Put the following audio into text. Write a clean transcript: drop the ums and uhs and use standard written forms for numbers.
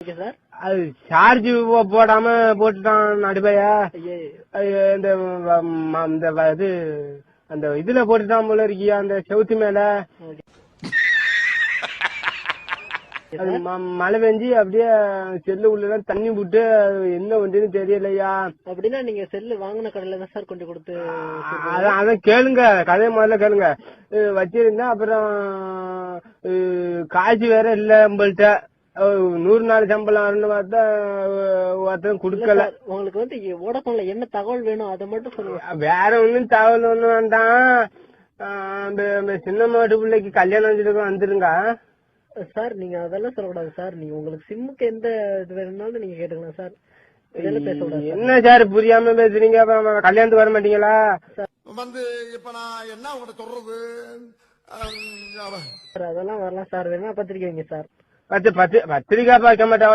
Sir அது charge போடாம போட்டுட்டான் நடுபையா. இந்த இது அந்த இதுல போட்டுட்டான் போல இருக்கியா அந்த செவுத்து மேல. அது மழை பெஞ்சு அப்படியே செல்லு உள்ள தண்ணி விட்டு என்ன ஒன்றுன்னு தெரியலையா. அப்படின்னா நீங்க செல்லு வாங்கின கடையில தான் சார் கொண்டு கொடுத்து. அதான் கேளுங்க, கதையை முதல்ல கேளுங்க. வச்சிருந்தேன், அப்புறம் காசு வேற இல்ல நம்மள்ட்ட. 100 நாள் சம்பளம் பார்த்தா ஒருத்தன் குடுக்கல. உங்களுக்கு வந்து வோடபோன்ல என்ன தகவல் வேணும் அதை மட்டும் சொல்லுங்க. வேற ஒண்ணும் தகவல் ஒண்ணும் வேண்டாம். சின்ன மாட்டு பிள்ளைக்கு கல்யாணம் வச்சுட்டு வந்துருங்க சார். நீங்க அதெல்லாம் சொல்லக்கூடாது சார். நீங்க உங்களுக்கு சிம்முக்கு எந்த இது வேணும்னாலும் நீங்க கேட்டுக்கலாம் சார். இதெல்லாம் பேசக்கூடாது. என்ன சார் புரியாம பேசுறீங்க? கல்யாணத்துக்கு வர மாட்டீங்களா? வந்து இப்ப நான் என்ன உங்கள்ட்ட சொல்றது? அதெல்லாம் வரலாம் சார். வேணா பத்திரிக்கை வைங்க சார். பத்திரிக்கை பார்க்க மாட்டா.